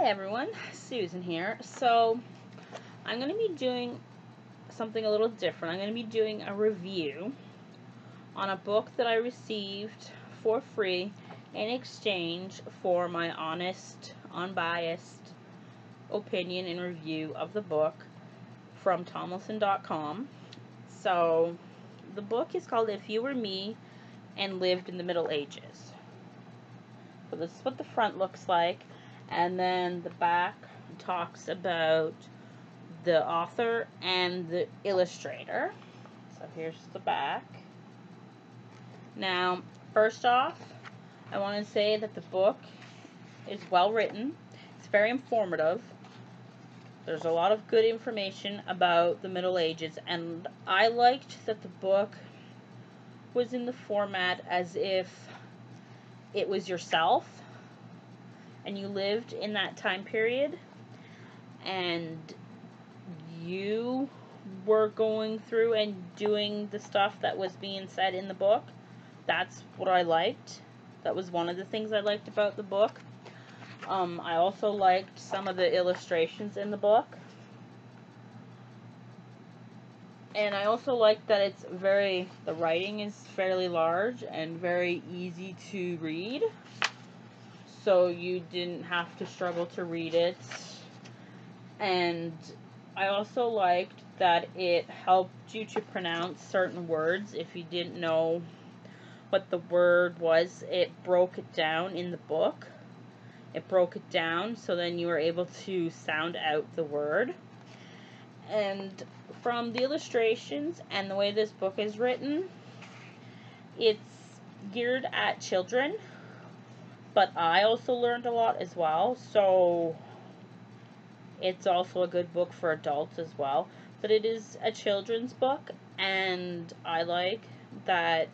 everyone, Susan here. So I'm going to be doing something a little different. I'm going to be doing a review on a book that I received for free in exchange for my honest, unbiased opinion and review of the book from Tomlinson.com. So the book is called If You Were Me and Lived in the Middle Ages. So this is what the front looks like. And then the back talks about the author and the illustrator. So here's the back. Now, first off, I want to say that the book is well written. It's very informative. There's a lot of good information about the Middle Ages, and I liked that the book was in the format as if it was yourself and you lived in that time period and you were going through and doing the stuff that was being said in the book. That's what I liked. That was one of the things I liked about the book. I also liked some of the illustrations in the book. And I also liked that the writing is fairly large and very easy to read. So you didn't have to struggle to read it. And I also liked that it helped you to pronounce certain words. If you didn't know what the word was, it broke it down in the book. It broke it down so then you were able to sound out the word. And from the illustrations and the way this book is written, it's geared at children. But I also learned a lot as well, so it's also a good book for adults as well. But it is a children's book, and I like that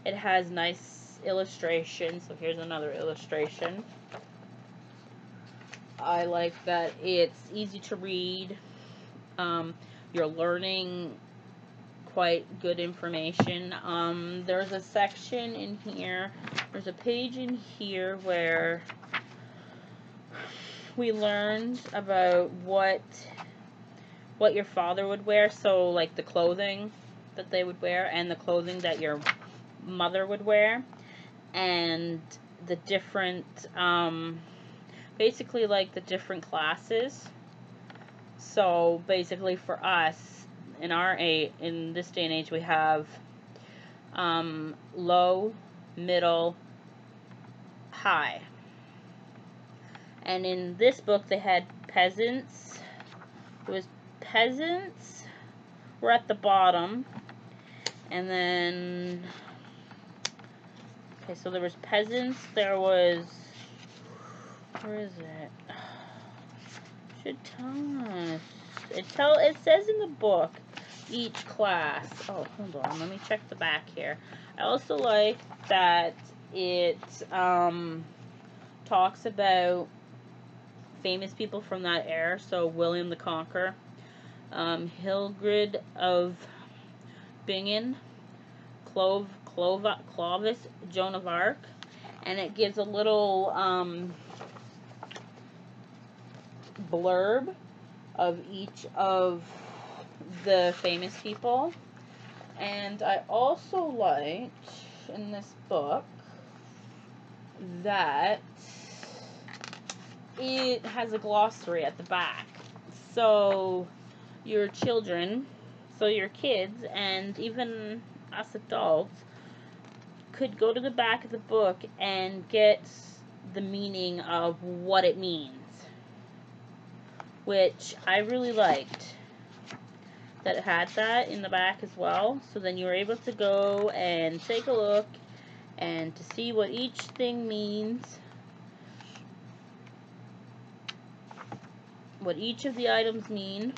it has nice illustrations. So here's another illustration. I like that it's easy to read. You're learning quite good information. There's a section in here, there's a page in here where we learned about what your father would wear, so like the clothing that they would wear and the clothing that your mother would wear, and the different basically like the different classes. So basically for us, in this day and age, we have low, middle, high. And in this book, they had peasants. It was peasants were at the bottom. And then, okay, so there was peasants. There was, where is it? Should tell us. It says in the book each class. Oh, hold on, let me check the back here. I also like that it talks about famous people from that era. So William the Conqueror, Hildred of Bingen, Clovis, Joan of Arc, and it gives a little blurb of each of the famous people. And I also liked in this book that it has a glossary at the back. So your children, so your kids, and even us adults could go to the back of the book and get the meaning of what it means, which I really liked that it had that in the back as well. So then you were able to go and take a look and to see what each thing means, what each of the items mean,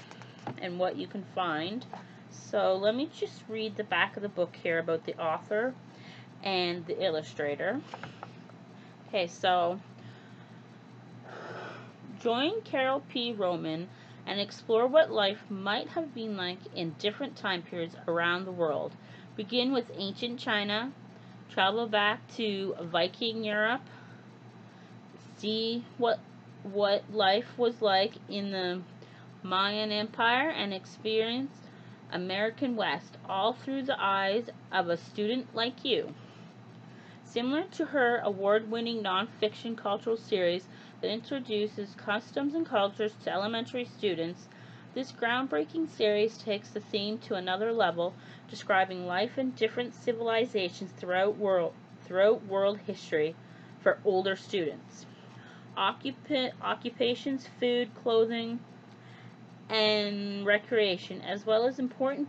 and what you can find. So let me just read the back of the book here about the author and the illustrator. Okay, so join Carol P. Roman and explore what life might have been like in different time periods around the world. Begin with ancient China, travel back to Viking Europe, see what what life was like in the Mayan Empire and experience American West, all through the eyes of a student like you. Similar to her award-winning nonfiction cultural series that introduces customs and cultures to elementary students, this groundbreaking series takes the theme to another level, describing life in different civilizations throughout world history for older students. Occupations, food, clothing, and recreation, as well as important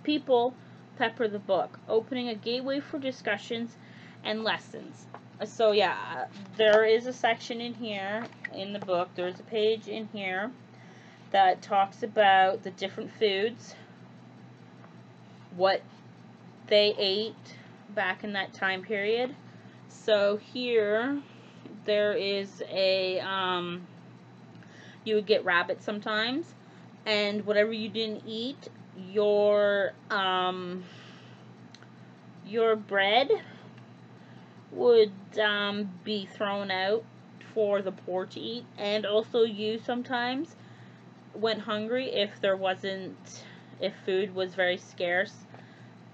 people pepper the book, opening a gateway for discussions and lessons. So yeah, there is a section in here in the book, there's a page in here that talks about the different foods, what they ate back in that time period. So here there is a you would get rabbit sometimes, and whatever you didn't eat, your bread would be thrown out for the poor to eat, and also you sometimes went hungry if food was very scarce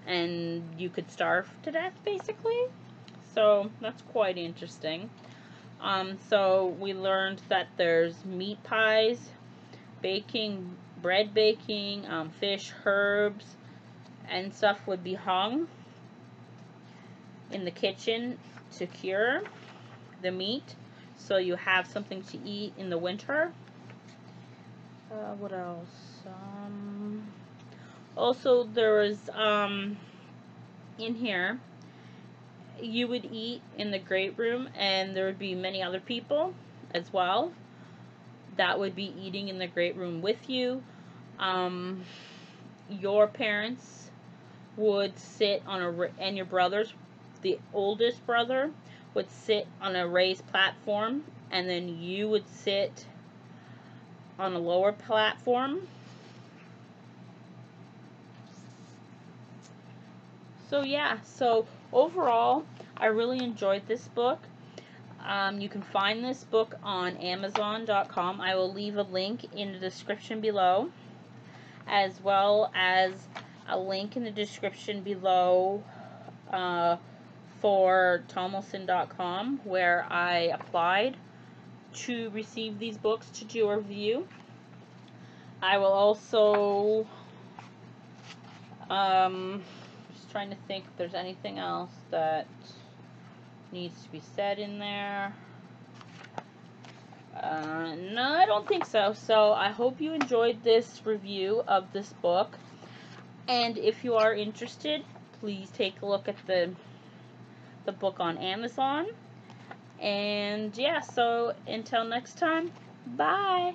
and you could starve to death, basically. So that's quite interesting. So we learned that there's meat pies, baking, bread baking, fish, herbs, and stuff would be hung in the kitchen to cure the meat, so you have something to eat in the winter. What else? Also, there was in here, you would eat in the great room, and there would be many other people as well that would be eating in the great room with you. Your parents would sit on and your brothers, the oldest brother, would sit on a raised platform, and then you would sit on a lower platform. So yeah, so overall, I really enjoyed this book. You can find this book on Amazon.com. I will leave a link in the description below, as well as a link in the description below for Tomlinson.com, where I applied to receive these books to do a review. I will also just trying to think if there's anything else that needs to be said in there. No, I don't think so. So I hope you enjoyed this review of this book, and if you are interested, please take a look at the book on Amazon. And yeah, so until next time, bye.